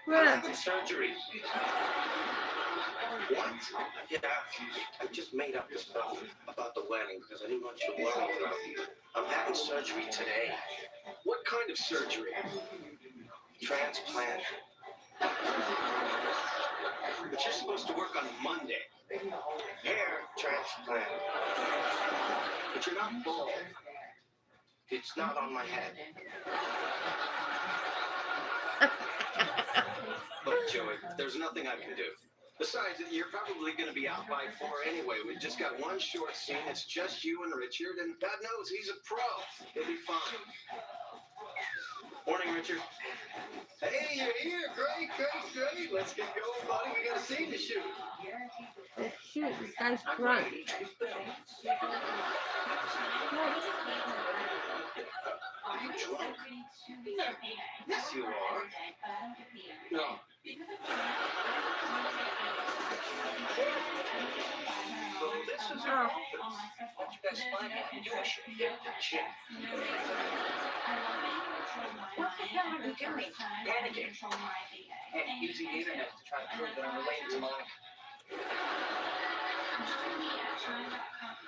I'm Where? having surgery. What? Yeah, I just made up this stuff about the wedding because I didn't want you to worry about it. I'm having surgery today. What kind of surgery? Transplant. But you're supposed to work on Monday. Hair transplant. But you're not bald. It's not on my head. Look, Joey, there's nothing I can do. Besides, you're probably going to be out by 4 anyway. We've just got one short scene. It's just you and Richard, and God knows he's a pro. He'll be fine. Morning, Richard. Hey, you're here. Great. Let's get going, buddy. We got a scene to shoot. Oh, shoot, this guy's drunk. Are you drunk? Yes, you are. No. So this is Oh. our office. What you guys find out? You should get the chick. What the hell are you doing? Panicking. And using the internet to try to prove that I'm related to Monica.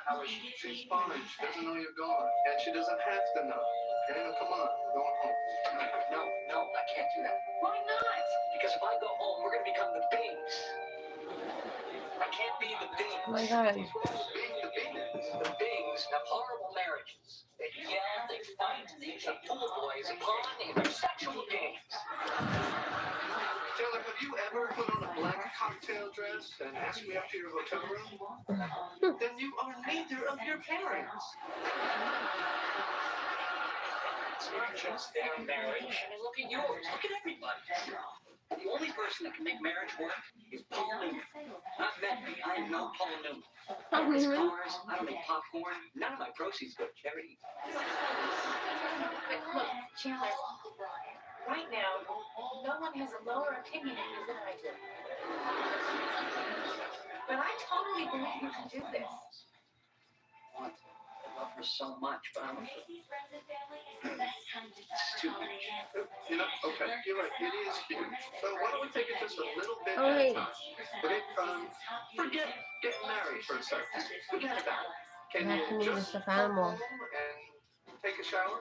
How is she? She's fine. She doesn't know you're gone. And she doesn't have to know. Okay, now come on. We're going home. No, I can't do that. Why not? Because if I go home, we're going to become the Bings. I can't be the Bings. Oh my God. The Bings have horrible marriages. They yell, they fight, they use a pool boy as a pawn in their sexual games. Taylor, have you ever put on a black cocktail dress and asked me up to your hotel room? Then you are neither of your parents. It's not just their marriage. I mean, look at yours. Look at everybody. The only person that can make marriage work is Paul Newman. Not met me. I am no Paul Newman. I don't race cars. I don't make popcorn. None of my proceeds go to charity. But look, Chandler, right now, no one has a lower opinion of you than I do. But I totally believe you can do this. I love her so much, but I'm afraid. It's too much. You know, okay, you're right. It is huge. So why don't we take it just a little bit Oh, at a hey. time? Okay, forget getting married for a second. Forget about it. Can I have to you move just this stuff come animal. home and take a shower?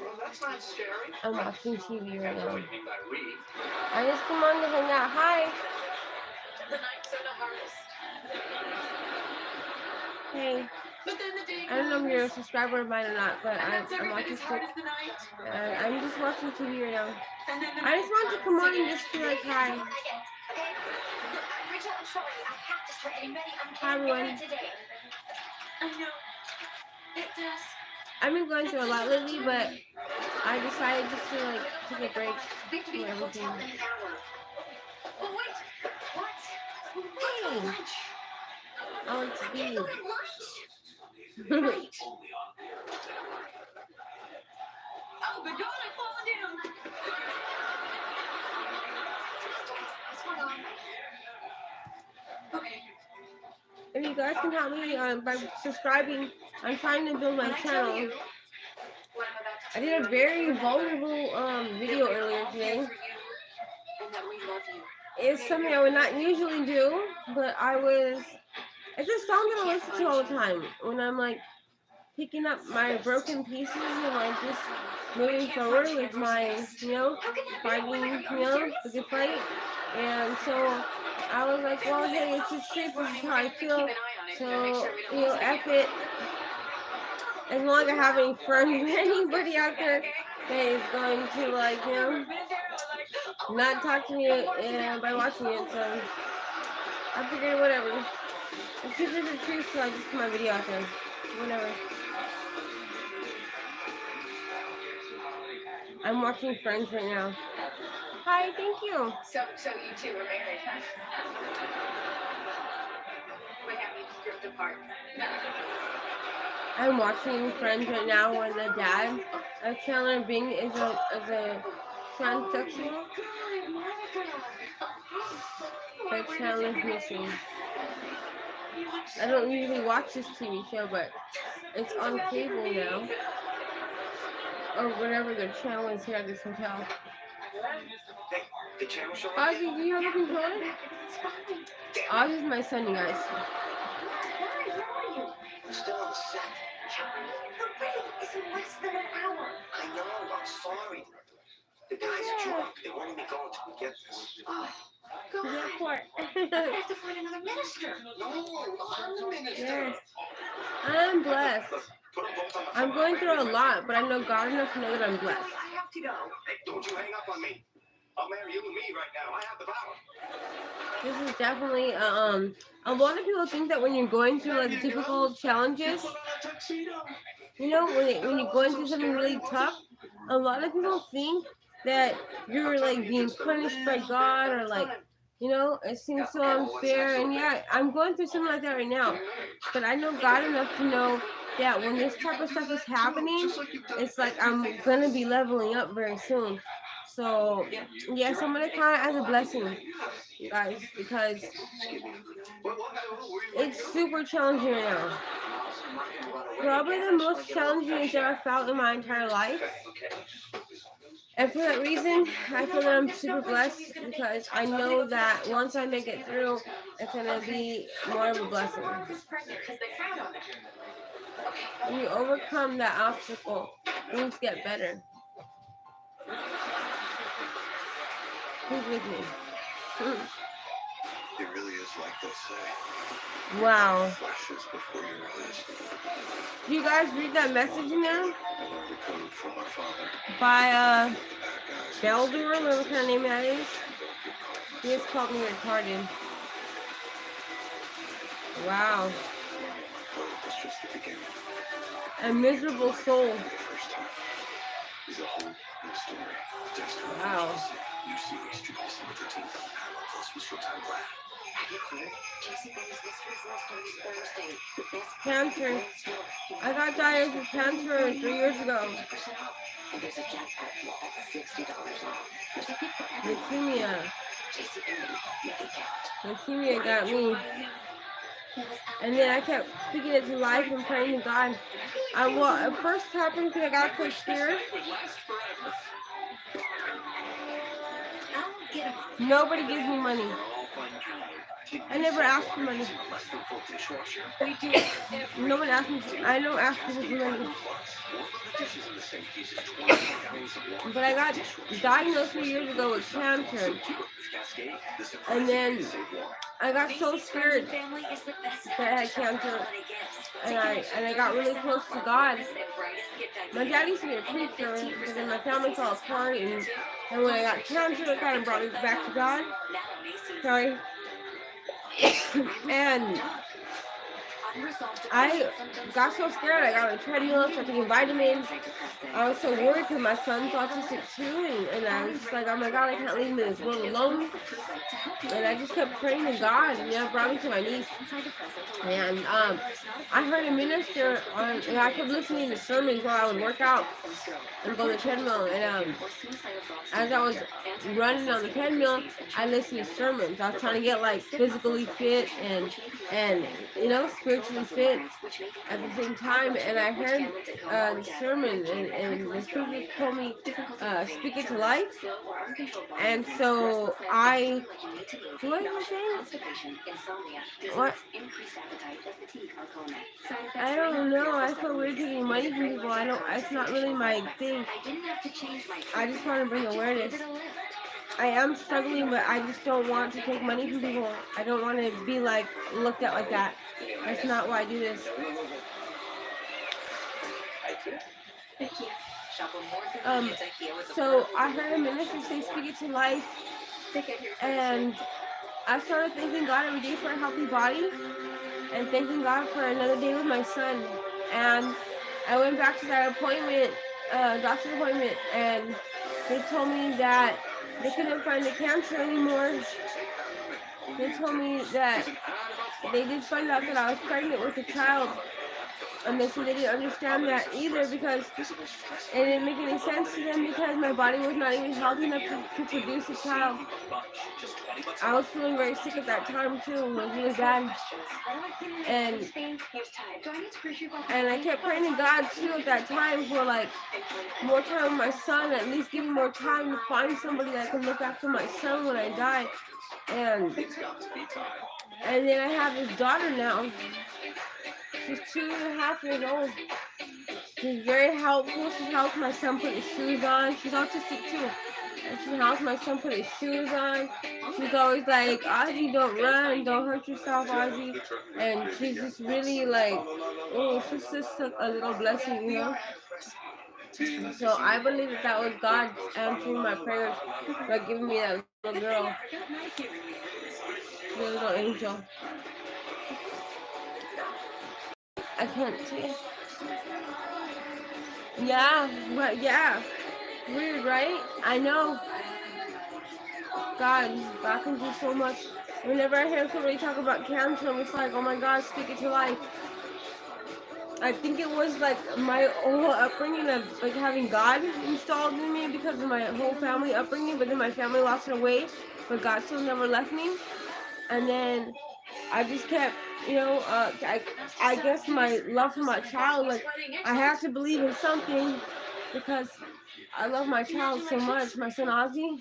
Well, that's not scary. I'm watching TV right That's now. what you mean by read. I just come on to hang out. Hi. The nights are the hardest. Hey. But then the day I don't know if you're a comes, subscriber of mine or not, but and that's I'm every bit watching as hard as the night. I'm just watching TV right now. And then the I just want to come on and just be like hi. Okay? Rachel, I'm sorry. I have to start getting ready. I'm Hi, getting everyone. ready today. I know. It does. I've been going through a lot lately, but I decided just to like take a break We have to be from in the hotel everything. in an hour. Oh, wait. What? Let's go to Hey. lunch. Oh, it's I can't Steve. go to lunch. Right. Oh, my God, I've fallen down. What's going on? Okay. If you guys can help me by subscribing, I'm trying to build my When I tell channel. you what I'm about to I tell did a you, very vulnerable video that we're earlier all today. here for you, and that we love you. It's something I would not usually do, but it's a song that I listen to all the time when I'm like picking up my broken pieces and like just moving forward with my, fighting, the good fight. And so I was like, well, hey, it's just truth, this is how I feel. So, F it. As long as I have any friends, anybody out there that is going to like, not talk to me by watching it, so I figured whatever. The truth is the truth, so I just put my video out there. Whatever. I'm watching Friends right now. Hi, thank you. So you two are married, huh? What happened? You drift apart. I'm watching Friends right now when the dad of Chandler Bing is a transsexual, but Chandler's missing. I don't usually watch this TV show, but it's on cable now, or whatever their channel is here at this hotel. Hey, The camera show up? Ozzy, do you have a controller? It's fine. Ozzy's my son, you guys. Why? Where are you? I'm still on the set. Charlie, the wedding is in less than an hour. I know, I'm sorry. The guy's drunk. They wanted me going to get this. Oh, God. Airport. I have to find another minister. No, I'm the minister. Yes. I'm blessed. Look, put them both on the I'm phone. going through a lot, but I know God enough to know that I'm blessed. I have to go. Hey, don't you hang up on me. I'll marry you and me right now. I have the power. This is definitely a lot of people think that when you're going through like difficult challenges, Put on a tuxedo. you know, when you're going through something really tough, a lot of people think that you're like being punished by God, or like, you know, it seems so unfair. And yeah, I'm going through something like that right now, but I know God enough to know that when this type of stuff is happening, it's like I'm gonna be leveling up very soon. So yes, I'm gonna count it as a blessing, guys, because it's super challenging right now. Probably the most challenging I've ever felt in my entire life. And for that reason, I feel that I'm super blessed, because I know that once I make it through, it's gonna be more of a blessing. When you overcome that obstacle, things get better. Who's with me? It really is like they say. Wow. Flashes before your eyes. Do you guys read that message in there? I learned the code from my father. By The bad guys. Belder, whatever kind of name that is. He just called me retarded. Wow. Code was just the beginning. A miserable soul. For the first time. Is a whole new story. Destiny. Wow. You see these July 13th on Paramount Plus with Showtime Black. Have you heard? Casey Bowman's Mysteries Law starts Thursday. The best Cancer. story. I got diagnosed with cancer 3 years ago. 50% off. And there's a jackpot that's $60 off. There's a gift for everyone. Leukemia. Casey Bowman, make it count. Leukemia got me. And then I kept speaking it to life and praying to God. Well, it first happened because I got so scared. I'll get him up. Nobody gives me money. I never asked for money. We do it every No one asked me. I don't ask people for money. But I got diagnosed 3 years ago with cancer. And then I got so scared family is the best that I had cancer. And I got really close to God. My dad used to be a preacher, and then my family fell apart. And when I got cancer, it kind of brought me back to God. Sorry. And I got so scared. I got on a treadmill, started taking vitamins. I was so worried because my son's autistic too, and I was just like, oh my God, I can't leave him in this world alone. And I just kept praying to God, and it brought me to my knees. And I heard a minister and I kept listening to sermons while I would work out and go on the treadmill. And as I was running on the treadmill, I listened to sermons. I was trying to get like physically fit and you know, spiritually fit at the same time. And I heard the sermon, and the speaker told me, speak it to life. And so what was I saying? What? I don't know. I feel weird taking money from people. It's not really my thing. I just want to bring awareness. I am struggling, but I just don't want to take money from people. I don't want to be like looked at like that. That's not why I do this. So I heard a minister say, speak it to life, and I started thanking God every day for a healthy body, and thanking God for another day with my son. And I went back to that appointment, doctor's appointment, and they told me that they couldn't find the cancer anymore. They told me that they did find out that I was pregnant with a child, And they said they didn't understand that either because it didn't make any sense to them because my body was not even healthy enough to produce a child. I was feeling very sick at that time too. It was really bad. And I kept praying to God too at that time for like more time with my son, at least give me more time to find somebody that can look after my son when I die. And then I have this daughter now. She's 2.5 years old. She's very helpful. She helps my son put his shoes on. She's autistic too. And she helps my son put his shoes on. She's always like, Ozzy, don't run, don't hurt yourself, Ozzy. And she's just really like, oh, she's just a little blessing, you know? So I believe that was God answering my prayers by giving me that little girl, the little angel. I can't see. Yeah, but yeah. Weird, right? I know. God can do so much. Whenever I hear somebody talk about cancer, I'm just like, oh my God, speak it to life. I think it was like my whole upbringing of like having God installed in me because of my whole family upbringing, but then my family lost their way, but God still never left me. And then I just kept, I guess my love for my child, like I have to believe in something because I love my child so much, my son Ozzy,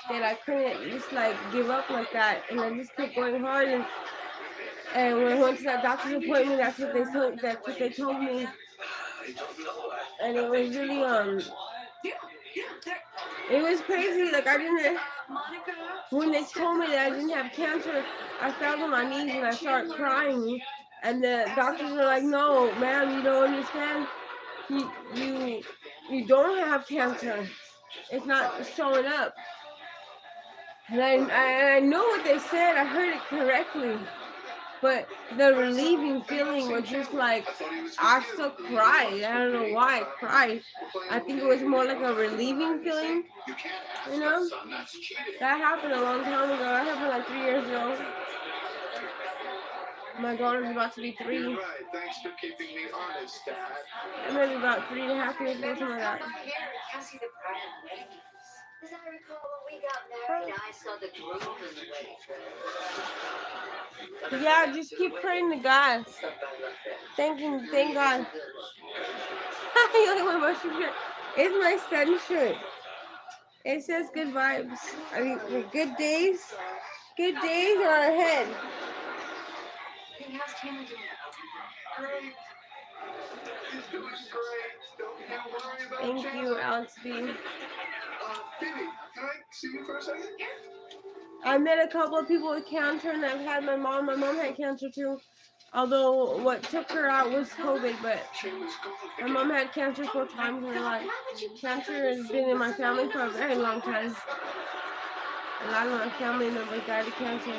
that I couldn't just like give up like that, and I just kept going hard. And when I went to that doctor's appointment, that's what they told me, and it was really it was crazy. Like I didn't. When they told me that I didn't have cancer, I fell on my knees and I started crying. And the doctors were like, "No, ma'am, you don't understand. You don't have cancer. It's not showing up." And I know what they said. I heard it correctly. But the relieving feeling was just like, I still cried. I don't know why I cried. I think it was more like a relieving feeling. You know? That happened a long time ago. That happened like 3 years ago. My daughter's about to be 3. You're right. Thanks for keeping me honest, Dad. Maybe about 3.5 years ago, something like that. As I recall, when we got married, I saw the groom in the wedding dress. Yeah, just keep praying to God. Thank God. You like my mushroom shirt? It's my son's shirt. It says good vibes. I mean, good days. Good days are ahead. Thank you, Alex B. Phoebe, can I see you for a second? I met a couple of people with cancer, and I've had my mom. My mom had cancer too. Although what took her out was COVID, but my mom had cancer 4 times in her life. Cancer has been in my family for a very long time. A lot of my family members died of cancer.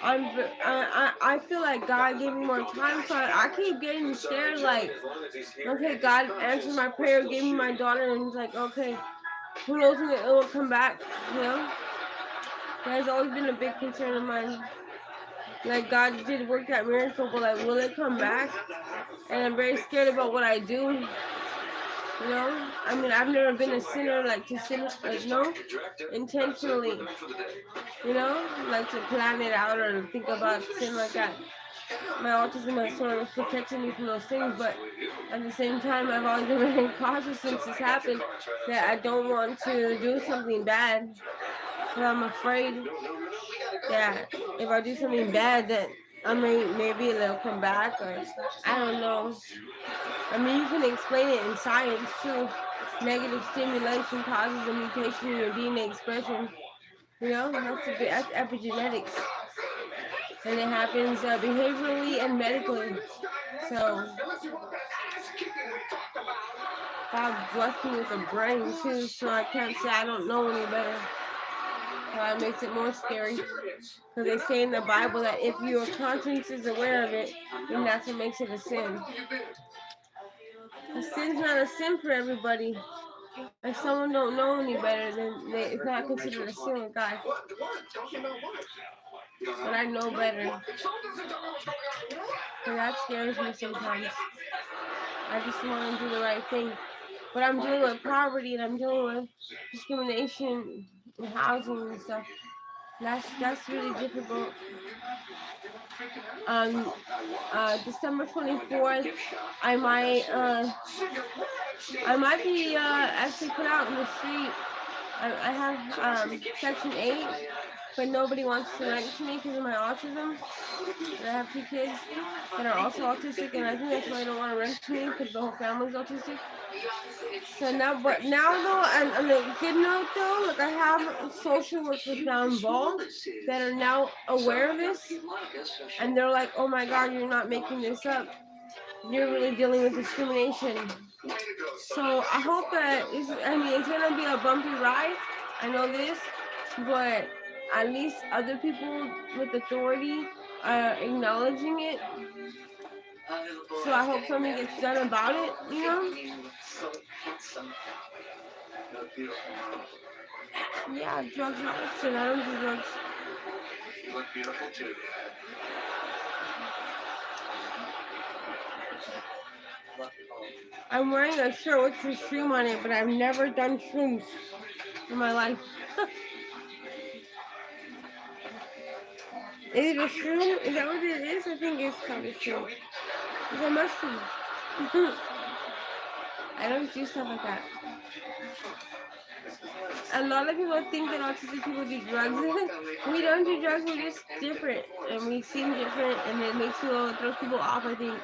I feel like God gave me more time, so I keep getting scared. Like, okay, God answered my prayer, gave me my daughter, and it's like, okay, who knows when it will come back? You know, that has always been a big concern of mine. Like God did work that miracle, but like, will it come back? And I'm very scared about what I do. You know, I mean, I've never been a sinner, like to sin, like no, intentionally. You know, like to plan it out or think about sin like that. My autism has sort of protected me from those things, but at the same time, I've always been very cautious since this happened that I don't want to do something bad. But I'm afraid that if I do something bad, that maybe it'll come back, or I don't know. I mean, you can explain it in science too. Negative stimulation causes a mutation in your DNA expression. You know, that's epigenetics. And it happens behaviorally and medically. So, God blessed me with a brain too, so I can't say I don't know any better. That makes it more scary. Because they say in the Bible that if your conscience is aware of it, then that's what makes it a sin. A sin's not a sin for everybody. If someone don't know any better, then it's not considered a sin with God. but I know better. So that scares me sometimes. I just want to do the right thing. But I'm dealing with poverty and I'm dealing with discrimination in housing and stuff. That's really difficult. December 24th, I might be actually put out in the street. I have Section 8, but nobody wants to rent to me because of my autism. And I have 2 kids that are also autistic, and I think that's why they don't want to rent to me because the whole family's autistic. So now, but now though, on a good note though, like I have social workers now involved that are now aware of this, and they're like, "Oh my God, you're not making this up. You're really dealing with discrimination." So I hope that it's gonna be a bumpy ride. I know this, but at least other people with authority are acknowledging it. So I hope something gets done about it, you know? Yeah, drugs are option. I don't do drugs. You look beautiful too, Dad. I'm wearing a shirt with some shroom on it, but I've never done shrooms in my life. Is it a shroom? Is that what it is? I think it's called a shroom. It's a mushroom. I don't do stuff like that. A lot of people think that autistic people do drugs. We don't do drugs, we're just different. And we seem different, and it makes people, it throws people off, I think.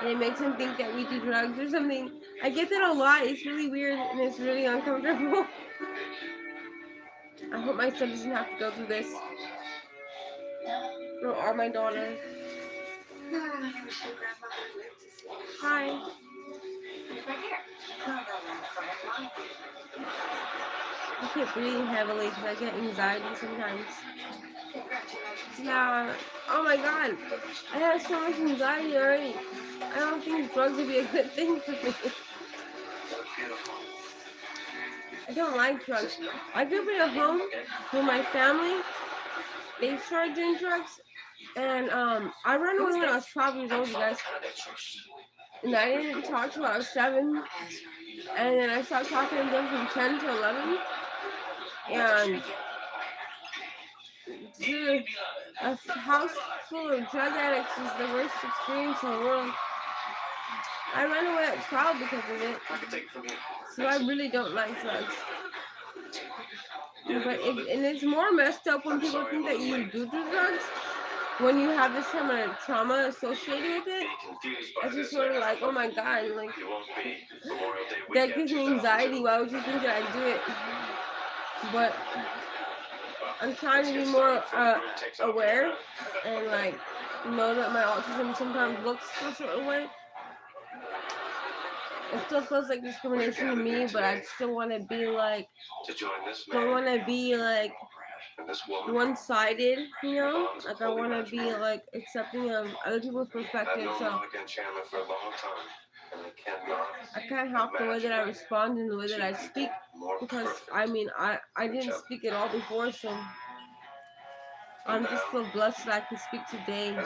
And it makes them think that we do drugs or something. I get that a lot. It's really weird, and it's really uncomfortable. I hope my son doesn't have to go through this. Or my daughter. Hi. I keep breathing heavily because I get anxiety sometimes. Yeah. Oh my God. I have so much anxiety already. I don't think drugs would be a good thing for me. I don't like drugs. I grew up in a home with my family. They started doing drugs. And I ran away when I was 12 years old, you guys. And I didn't talk till I was 7. And then I stopped talking to them from 10 to 11. And a house full of drug addicts is the worst experience in the world. I ran away at 12 because of it. So I really don't like drugs. But and it's more messed up when people think that you do drugs. When you have this kind of trauma associated with it, it's just sort of like, oh my God, like that gives me anxiety. Why would you think that I do it? But I'm trying to be more aware and like know that my autism sometimes looks a certain way. It still feels like discrimination to me, but I still want to be like, don't want to be like one-sided, you know? Like I want to be like accepting of other people's perspectives. So I can't help the way that I respond and the way that I speak, because I mean I didn't speak at all before, so I'm just so blessed that I can speak today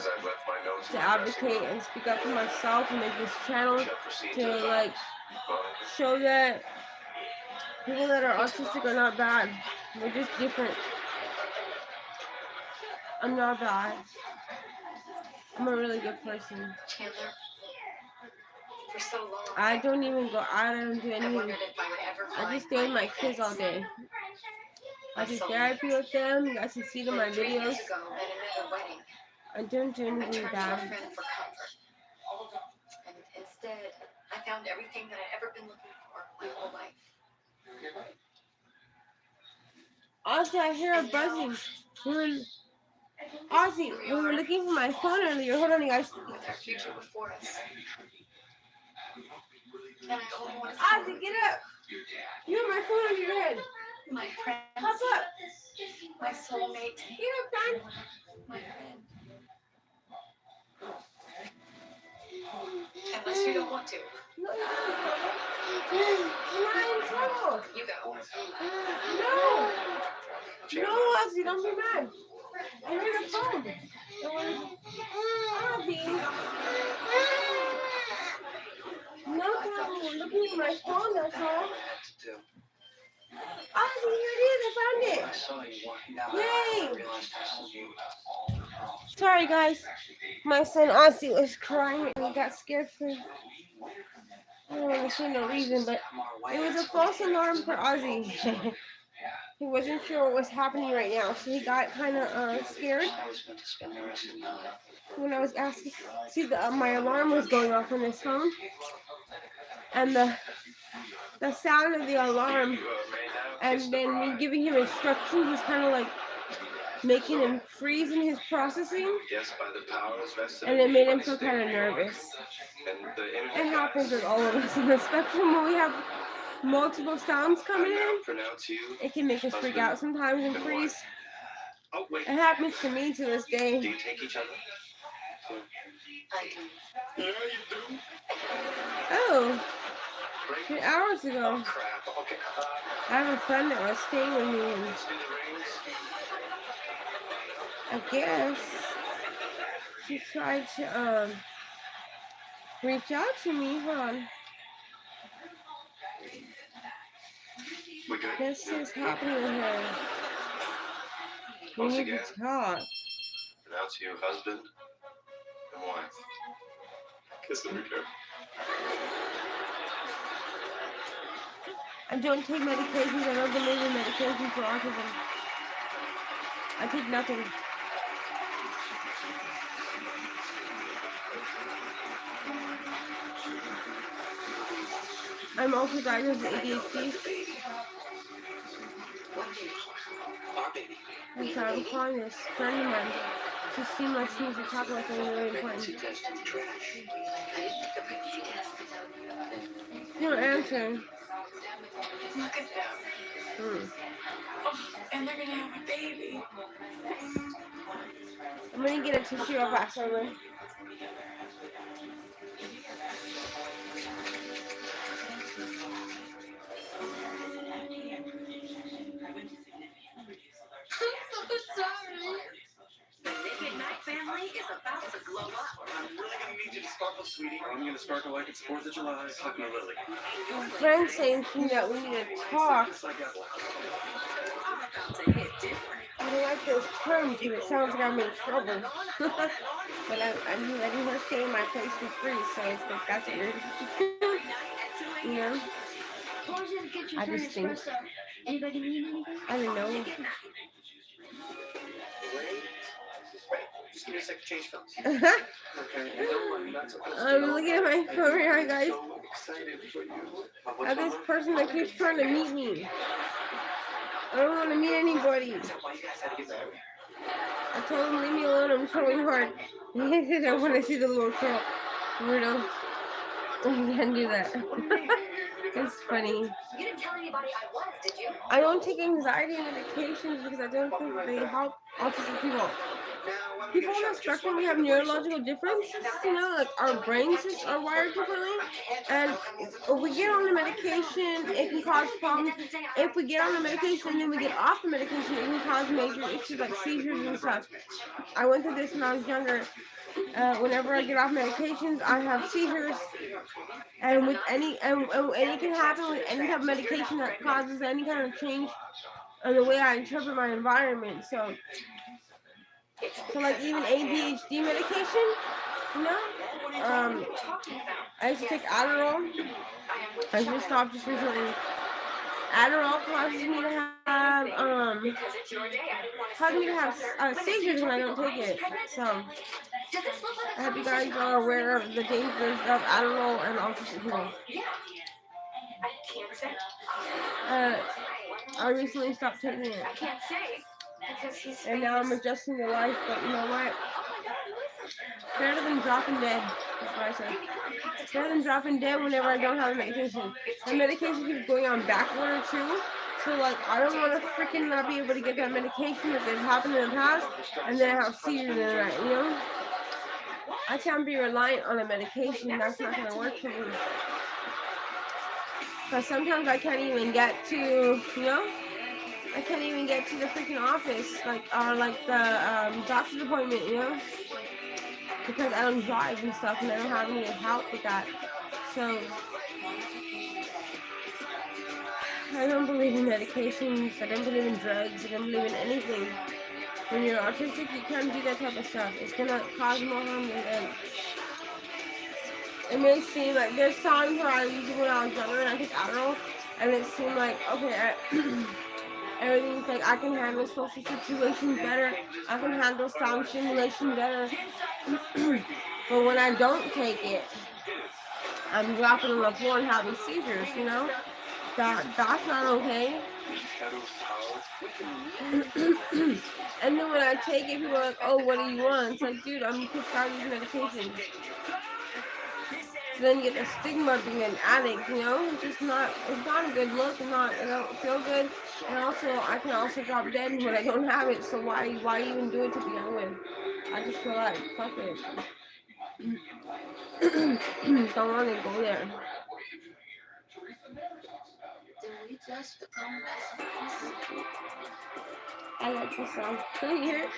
to advocate and speak up for myself and make this channel to like show that people that are autistic are not bad. We're just different. I'm not bad. I'm a really good person. Chandler, for so long, I don't even go out. I don't do I anything. wondered if I would ever I find just stay with my kids all ex. day. I do therapy with them. You guys can see it in my Then 3 videos. years ago, at another wedding, I don't do I anything turned to a bad. friend for comfort. And instead, I found everything that I'd ever been looking for my whole life. Ozzy, I hear a buzzing. Ozzy, we were looking for my phone earlier. Hold on, you guys. With our future before us. And I only want to Ozzy, get up. You have my phone on your head. my friends, Hop up. my soulmate, Get up, son. my friend. Unless you don't want to. No, you're not in trouble. You go. No. No, Ozzy, don't be mad. I heard a phone. It was Ozzy. No problem. Looking at my phone, that's all. Ozzy, here it is. I found it. I saw you walking down the Yay. aisle. I realized this was you. Sorry, guys. My son Ozzy was crying and he got scared for I don't want to say no reason, but it was a false alarm for Ozzy. He wasn't sure what was happening right now, so he got kind of scared I was meant to spend the rest of my life. when I was asking. See, my alarm was going off on his phone, and the sound of the alarm, and then me giving him instructions was kind of like making him freeze in his processing, Yes, by the powers vested and in it made me him by feel the kind of state nervous. and the energy It happens gods. with all of us on the spectrum when we have multiple sounds coming I now in. pronounce you It can make us freak out sometimes and freeze. Oh, wait. It happens to me to this Do day. you take each other? I do. Yeah, you do. Oh, Break. 3 hours Oh, ago, crap. Okay. I have a friend that was staying with me, and Let's do the rings. I guess she tried to reach out to me. Hold on. We good? This is happening with her. We Once need again, to talk. pronounce you husband and wife. Kiss the weekend. I don't take medications. I don't believe in medication for autism. I take nothing. I'm also diagnosed with ADHD. Our baby. And so I'm calling this friend of mine. She seemed like she was to talk about something really Pregnancy important. test in the trash. I didn't take a pregnancy test. You don't answer. Look at them. Hmm. Oh, and they're gonna have a baby. I'm gonna get a tissue real fast, over. The Nick at Night family is about to glow up. I'm really gonna need you to sparkle, sweetie. I'm gonna sparkle like it's 4th of July. Hug me, Lily. My friend's saying to me that we need to talk. It's like a- I'm about to hit different. I don't like those terms, but it sounds like I'm in trouble. But I'm letting her stay in my place for free, so it's like, that's weird. You know? I just think, Anybody need anything? I don't know. Wait. Just give me a sec to change films. Okay, and don't worry, that's okay. I'm looking at my phone right now, guys. So excited for you. I have this person that keeps trying to meet me. I don't want to meet anybody. Is that why you guys had to get married? I told him, leave me alone, I'm trying hard. He said, I want to see the little girl. Weirdo. I can't do that. It's funny. You didn't tell anybody I was, did you? I don't take anxiety medications because I don't think they help autistic people. Now, why don't we People get a on the shot? Just spectrum, one we have for the voice. neurological differences, you know, like our brains just are wired differently. And if we get on the medication, it can cause problems. If we get on the medication and then we get off the medication, it can cause major issues like seizures and stuff. I went through this when I was younger. Whenever I get off medications, I have seizures, and with any and it can happen with any type of medication that causes any kind of change in the way I interpret my environment. So like even ADHD medication, you know, I used to take Adderall. I just stopped just recently. Adderall causes me to have seizures when I don't take it. So I hope you guys are aware of the dangers of Adderall and autistic people. I recently stopped taking it, I can't say because he's and now I'm adjusting to life. But you know what? Better than dropping dead. That's what I say. Better than dropping dead whenever I don't have a medication. The medication keeps going on backward too. So like I don't want to freaking not be able to get that medication that has happened in the past, and then I have seizures in the night. You know? I can't be reliant on a medication. That's not gonna work for me. Because sometimes I can't even get to, you know, I can't even get to the freaking office, like the doctor's appointment, you know, because I don't drive and stuff, and I don't have any help with that. So I don't believe in medications. I don't believe in drugs. I don't believe in anything. When you're autistic, you can't do that type of stuff. It's gonna cause more harm than good. It may seem like there's times where I used it when I was younger and I take Adderall, and it seemed like okay, everything's like I can handle social situations better. I can handle sound simulation better. But when I don't take it, I'm dropping on the floor and having seizures. You know, that's not okay. And then when I take it, people are like, "Oh, what do you want?" It's like, dude, I'm prescribed these medications. So then you get the stigma of being an addict, you know? It's not a good look, I don't feel good. And also, I can also drop dead when I don't have it, so why even do it to begin with? I just feel like, fuck it. Don't want to go there. I like this song. Can you hear it?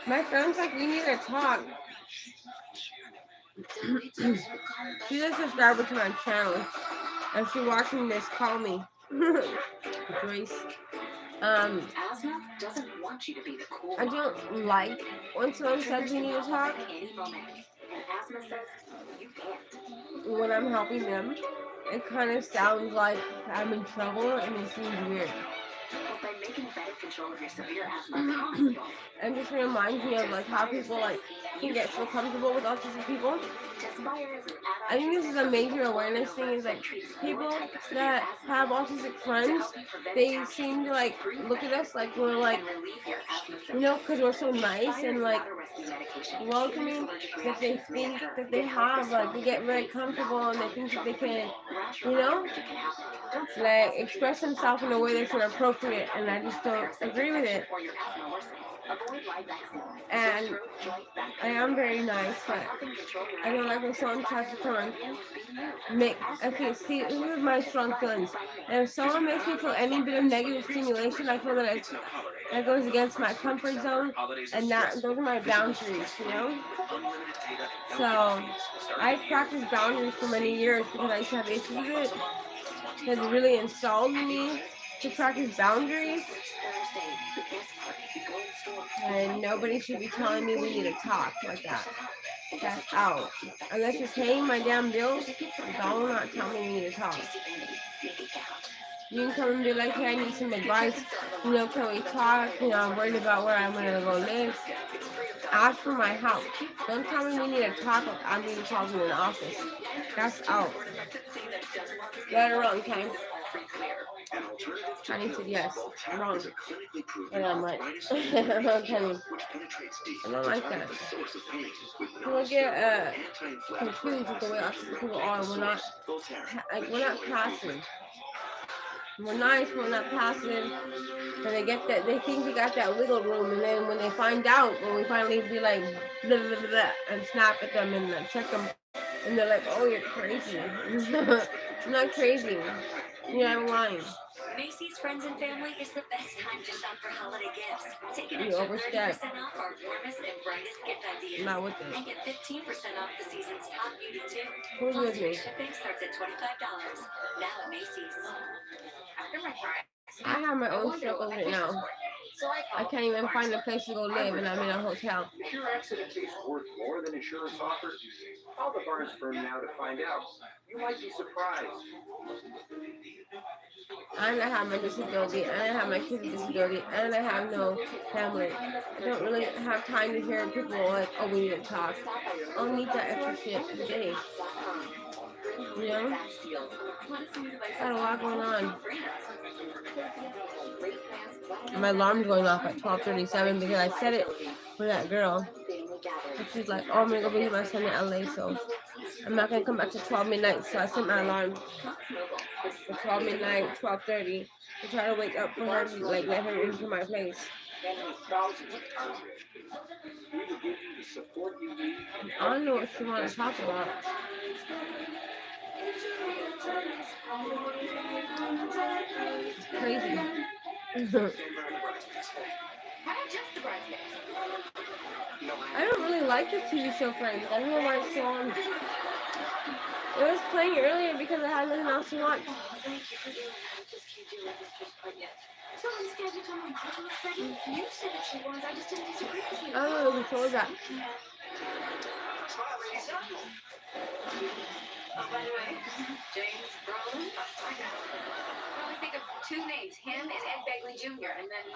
My friend's like, we need to talk. She's a subscriber to my channel. If she's watching this, call me. Grace. Asthma doesn't want you to be the cool I don't like when someone says we need to talk asthma says you can't. when I'm helping them. It kind of sounds like I'm in trouble and it seems weird. But by making better control of your severe asthma possible, And just reminds me of like how people like can get so comfortable with autistic people. I think this is a major awareness thing is like people that have autistic friends, they seem to like look at us like we're like, you know, because we're so nice and like welcoming that they think that they have, like they get very comfortable and they think that they can, you know, like express themselves in a way that's inappropriate, and I just don't agree with it. And I am very nice, but I don't like when someone tries to come and make, okay, see, this is my strong feelings. And if someone makes me feel any bit of negative stimulation, I feel that that goes against my comfort zone, and those are my boundaries, you know? So, I practiced boundaries for many years because I used to have issues with it. It really installed in me to practice boundaries. And nobody should be telling me we need to talk like that. That's out. Unless you're paying my damn bills, don't not tell me we need to talk. You can come and be like, hey, I need some advice. You know, can we talk? You know, I'm worried about where I'm gonna go live. Ask for my help. Don't tell me we need to talk like I'm being called in an office. That's out. Right or wrong, okay? Chinese said yes. Wrong. And I'm like, I'm not telling you. I don't like that. People get confused with the way autistic people are. We're not passive. We're nice, we're not passive. And they get that, they think they got that wiggle room, and then when they find out, when we finally be like, blah, blah, blah, blah, and snap at them and check them, and they're like, oh, you're crazy. I'm not crazy. I'm lying. Macy's Friends and Family is the best time to shop for holiday gifts. Take an You extra overstep. 30% off our warmest and brightest gift ideas. Not with it. And get 15% off the season's top beauty too. Who's Plus, with free me? shipping starts at $25. Now at Macy's. I have my own struggles right now. I can't even find a place to go live, and I'm in a hotel. If your accident is worth more than insurance offers, call the Barnes firm now to find out. You might be surprised. And I have my disability, and I have my kid's disability, and I have no family. I don't really have time to hear people like, oh, we need to talk. I'll need that extra shit today. You know? Got a lot going on. My alarm's going off at 12:37 because I set it for that girl. And she's like, oh, I'm gonna go visit my son in LA, so I'm not gonna come back to 12 midnight, so I set my alarm for 12 midnight, 12:30 to try to wake up for her to like let her into my place. I don't know what she wants to talk about. It's crazy. I don't really like the TV show Friends. I don't know why it's so on. It was playing earlier because I had nothing else to watch. You said that she was. I just didn't disagree with you. I don't know who told that. Oh, by the way, James Brolin. I can only think of two names, him and Ed Begley Jr. And then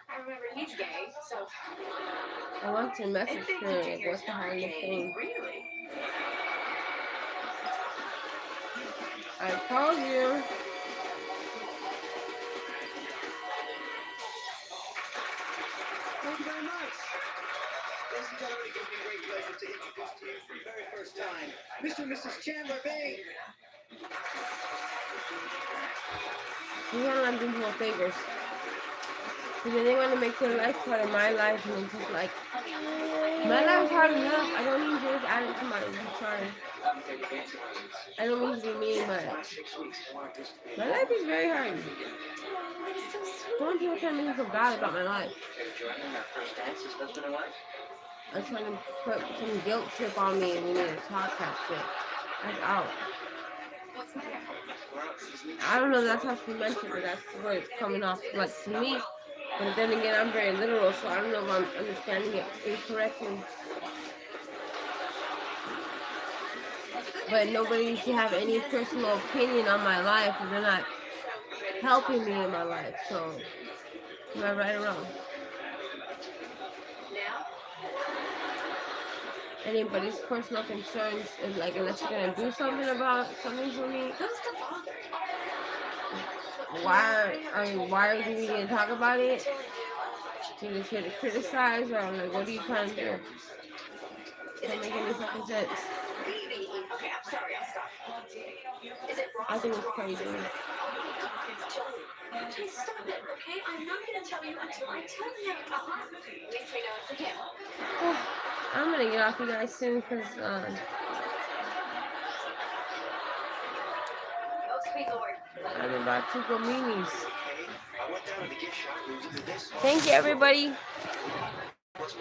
I remember he's gay, so. I want to message her like what's behind the thing. Really? I called you. Thank you very much. Ladies and gentlemen, it gives me great pleasure to introduce to you for the very first time, Mr. and Mrs. Chandler Bing. You want to do people favors. Because they want to make their life part of my life, and it's just like, my life is hard enough. I don't need you to add it to mine. I'm sorry. I don't mean to be mean, but my life is very hard. Don't want people trying to make me feel bad about my life. I'm trying to put some guilt trip on me and we need to talk that shit. That's out. I don't know if that's how she meant it, but that's what it's coming off like to me. But then again, I'm very literal, so I don't know if I'm understanding it incorrectly. But nobody should have any personal opinion on my life, and they're not helping me in my life. So, am I right or wrong? Anybody's personal concerns, is like, unless you're gonna do something about something for me, why are you even gonna talk about it? You just here to criticize, or like, what are you trying to do? Doesn't make any fucking sense. Okay, I'm sorry, I'll stop. I think it's crazy. Please stop it, okay? I'm not gonna tell you until I tell you. At least we know it's him. I'm gonna get off you guys soon, because I'm about to go meanies. I went down to the gift shop and it was either this or Thank you, everybody,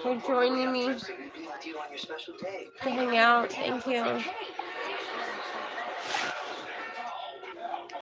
for joining me to be with you on your special day. to hang out. Thank you. Hey,